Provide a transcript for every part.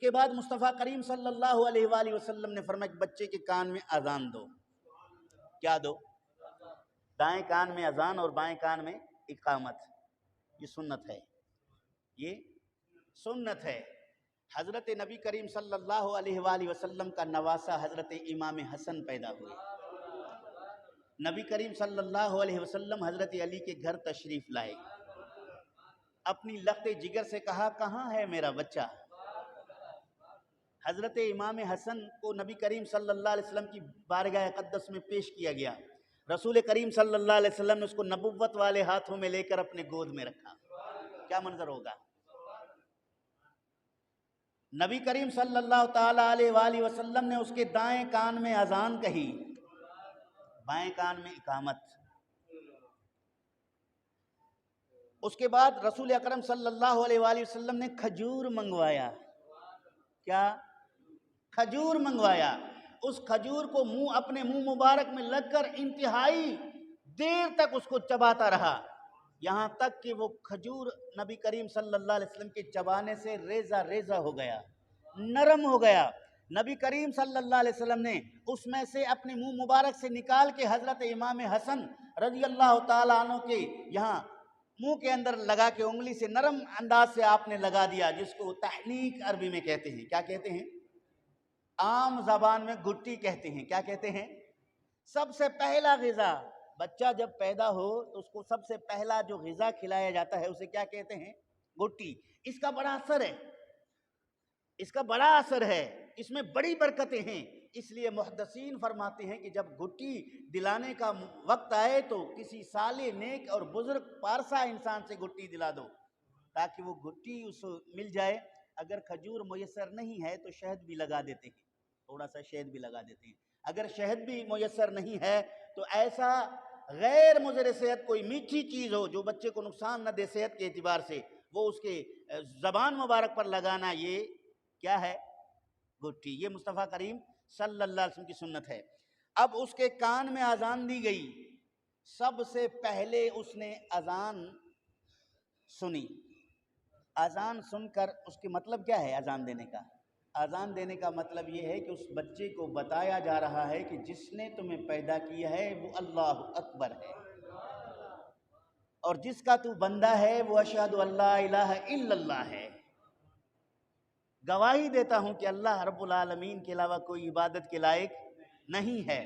کے بعد مصطفیٰ کریم صلی اللہ علیہ وآلہ وسلم نے فرمایا کہ بچے کے کان میں اذان دو. کیا دو؟ دائیں کان میں اذان اور بائیں کان میں اقامت. یہ سنت ہے، یہ سنت ہے. حضرت نبی کریم صلی اللہ علیہ وآلہ وسلم کا نواسہ حضرت امام حسن پیدا ہوئے. نبی کریم صلی اللہ علیہ وسلم حضرت علی کے گھر تشریف لائے. اپنی لخت جگر سے کہا کہاں ہے میرا بچہ؟ حضرت امام حسن کو نبی کریم صلی اللہ علیہ وسلم کی بارگاہ اقدس میں پیش کیا گیا. رسول کریم صلی اللہ علیہ وسلم نے اس کو نبوت والے ہاتھوں میں لے کر اپنے گود میں رکھا. کیا منظر ہوگا؟ نبی کریم صلی اللہ تعالی علیہ وآلہ وسلم نے اس کے دائیں کان میں اذان کہی، بائیں کان میں اقامت. اس کے بعد رسول اکرم صلی اللہ علیہ وآلہ وسلم نے کھجور منگوایا. کیا؟ کھجور منگوایا. اس کھجور کو اپنے منہ مبارک میں لگ کر انتہائی دیر تک اس کو چباتا رہا، یہاں تک کہ وہ کھجور نبی کریم صلی اللہ علیہ وسلم کے چبانے سے ریزہ ریزہ ہو گیا، نرم ہو گیا. نبی کریم صلی اللہ علیہ وسلم نے اس میں سے اپنے منہ مبارک سے نکال کے حضرت امام حسن رضی اللہ تعالیٰ عنہ کے یہاں منہ کے اندر لگا کے انگلی سے نرم انداز سے آپ نے لگا دیا، جس کو تحنیک عربی میں کہتے ہیں. کیا کہتے ہیں؟ عام زبان میں گٹی کہتے ہیں. کیا کہتے ہیں؟ سب سے پہلا غذا، بچہ جب پیدا ہو تو اس کو سب سے پہلا جو غذا کھلایا جاتا ہے اسے کیا کہتے ہیں؟ گٹی. اس کا بڑا اثر ہے، اس کا بڑا اثر ہے، اس میں بڑی برکتیں ہیں. اس لیے محدثین فرماتے ہیں کہ جب گٹی دلانے کا وقت آئے تو کسی صالح نیک اور بزرگ پارسا انسان سے گٹی دلا دو تاکہ وہ گٹی اس مل جائے. اگر کھجور میسر نہیں ہے تو شہد بھی لگا دیتے ہیں، تھوڑا سا شہد بھی لگا دیتے ہیں. اگر شہد بھی میسر نہیں ہے تو ایسا غیر مضر صحت کوئی میٹھی چیز ہو جو بچے کو نقصان نہ دے صحت کے اعتبار سے، وہ اس کے زبان مبارک پر لگانا، یہ کیا ہے؟ گٹی. یہ مصطفیٰ کریم صلی اللہ علیہ وسلم کی سنت ہے. اب اس کے کان میں اذان دی گئی. سب سے پہلے اس نے اذان سنی. اذان سن کر اس کے مطلب کیا ہے اذان دینے کا؟ اذان دینے کا مطلب یہ ہے کہ اس بچے کو بتایا جا رہا ہے کہ جس نے تمہیں پیدا کیا ہے وہ اللہ اکبر ہے، اور جس کا تو بندہ ہے وہ اشہد ان لا الہ الا اللہ ہے. گواہی دیتا ہوں کہ اللہ رب العالمین کے علاوہ کوئی عبادت کے لائق نہیں ہے.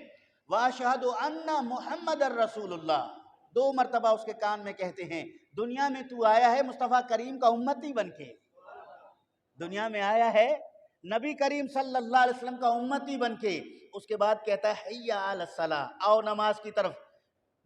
وَأَشْهَدُ أَنَّ مُحَمَّدَ الرَّسُولُ اللہ. 2 مرتبہ اس کے کان میں کہتے ہیں دنیا میں تو آیا ہے مصطفیٰ کریم کا امتی بن کے، دنیا میں آیا ہے نبی کریم صلی اللہ علیہ وسلم کا امتی بن کے. اس کے بعد کہتا ہے حی علی الصلاۃ، آؤ نماز کی طرف.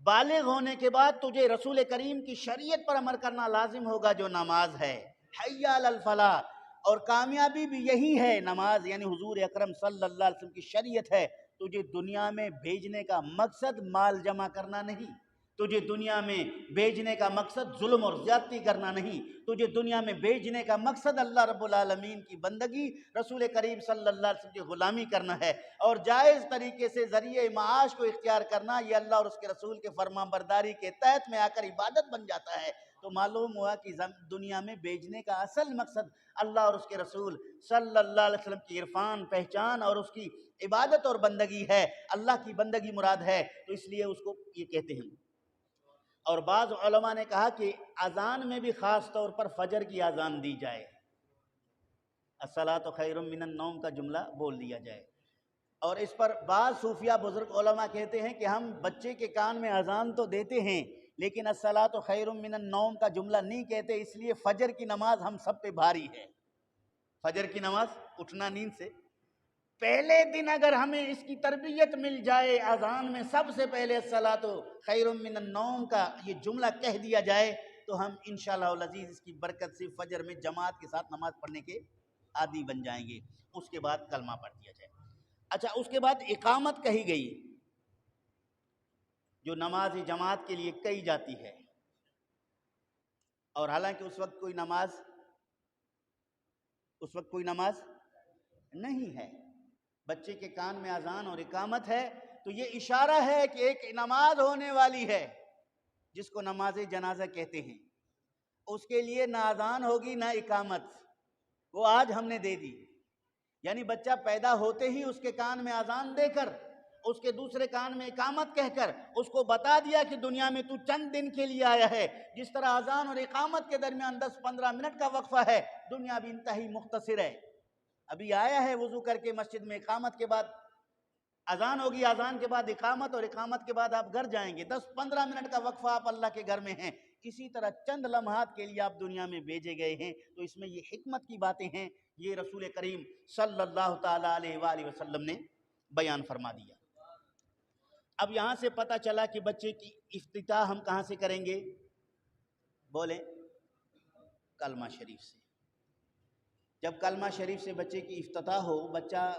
بالغ ہونے کے بعد تجھے رسول کریم کی شریعت پر عمل کرنا لازم ہوگا جو نماز ہے. حی علی الفلاح. اور کامیابی بھی یہی ہے، نماز یعنی حضور اکرم صلی اللہ علیہ وسلم کی شریعت ہے. تجھے دنیا میں بھیجنے کا مقصد مال جمع کرنا نہیں، تجھے دنیا میں بھیجنے کا مقصد ظلم اور زیادتی کرنا نہیں، تجھے دنیا میں بھیجنے کا مقصد اللہ رب العالمین کی بندگی، رسول کریم صلی اللہ علیہ وسلم کی غلامی کرنا ہے، اور جائز طریقے سے ذریعہ معاش کو اختیار کرنا. یہ اللہ اور اس کے رسول کے فرمان برداری کے تحت میں آ کر عبادت بن جاتا ہے. تو معلوم ہوا کہ دنیا میں بھیجنے کا اصل مقصد اللہ اور اس کے رسول صلی اللہ علیہ وسلم کی عرفان، پہچان اور اس کی عبادت اور بندگی ہے. اللہ کی بندگی مراد ہے، تو اس لیے اس کو یہ کہتے ہیں. اور بعض علماء نے کہا کہ اذان میں بھی خاص طور پر فجر کی اذان دی جائے، الصلاۃ خیر من النوم کا جملہ بول دیا جائے. اور اس پر بعض صوفیہ بزرگ علماء کہتے ہیں کہ ہم بچے کے کان میں اذان تو دیتے ہیں لیکن الصلاۃ خیر من النوم کا جملہ نہیں کہتے، اس لیے فجر کی نماز ہم سب پہ بھاری ہے. فجر کی نماز، اٹھنا نیند سے پہلے دن اگر ہمیں اس کی تربیت مل جائے، اذان میں سب سے پہلے الصلاۃ خیر من النوم کا یہ جملہ کہہ دیا جائے تو ہم انشاءاللہ العزیز اس کی برکت سے فجر میں جماعت کے ساتھ نماز پڑھنے کے عادی بن جائیں گے. اس کے بعد کلمہ پڑھ دیا جائے. اچھا، اس کے بعد اقامت کہی گئی جو نماز جماعت کے لیے کہی جاتی ہے، اور حالانکہ اس وقت کوئی نماز نہیں ہے. بچے کے کان میں اذان اور اقامت ہے تو یہ اشارہ ہے کہ ایک نماز ہونے والی ہے جس کو نماز جنازہ کہتے ہیں. اس کے لیے نہ اذان ہوگی نہ اقامت، وہ آج ہم نے دے دی. یعنی بچہ پیدا ہوتے ہی اس کے کان میں اذان دے کر، اس کے دوسرے کان میں اقامت کہہ کر اس کو بتا دیا کہ دنیا میں تو چند دن کے لیے آیا ہے۔ جس طرح اذان اور اقامت کے درمیان 10-15 منٹ کا وقفہ ہے، دنیا بھی انتہائی مختصر ہے۔ ابھی آیا ہے وضو کر کے مسجد میں، اقامت کے بعد اذان ہوگی، اذان کے بعد اقامت، اور اقامت کے بعد آپ گھر جائیں گے۔ 10-15 منٹ کا وقفہ آپ اللہ کے گھر میں ہیں۔ اسی طرح چند لمحات کے لیے آپ دنیا میں بھیجے گئے ہیں۔ تو اس میں یہ حکمت کی باتیں ہیں، یہ رسول کریم صلی اللہ تعالیٰ علیہ وآلہ وسلم نے بیان فرما دیا۔ اب یہاں سے پتہ چلا کہ بچے کی افتتاح ہم کہاں سے کریں گے؟ بولیں، کلمہ شریف سے۔ جب کلمہ شریف سے بچے کی افتتاح ہو، بچہ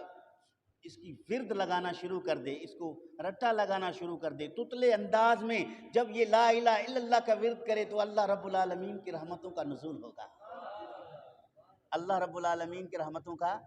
اس کی ورد لگانا شروع کر دے، اس کو رٹا لگانا شروع کر دے، تتلے انداز میں جب یہ لا الہ الا اللہ کا ورد کرے تو اللہ رب العالمین کی رحمتوں کا نزول ہوگا۔ اللہ رب العالمین کی رحمتوں کا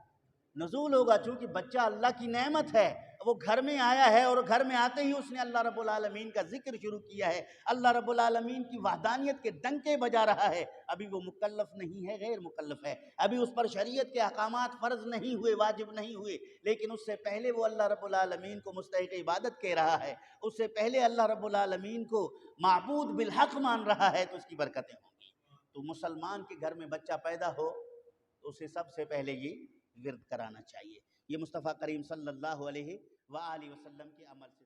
نزول ہوگا، چونکہ بچہ اللہ کی نعمت ہے، وہ گھر میں آیا ہے اور گھر میں آتے ہی اس نے اللہ رب العالمین کا ذکر شروع کیا ہے، اللہ رب العالمین کی وحدانیت کے ڈنکے بجا رہا ہے۔ ابھی وہ مکلف نہیں ہے، غیر مکلف ہے، ابھی اس پر شریعت کے احکامات فرض نہیں ہوئے، واجب نہیں ہوئے، لیکن اس سے پہلے وہ اللہ رب العالمین کو مستحق عبادت کہہ رہا ہے، اس سے پہلے اللہ رب العالمین کو معبود بالحق مان رہا ہے، تو اس کی برکتیں ہوں گی۔ تو مسلمان کے گھر میں بچہ پیدا ہو تو اسے سب سے پہلے یہ ورد کرانا چاہیے۔ یہ مصطفیٰ کریم صلی اللہ علیہ وآلہ وسلم کے عمل سے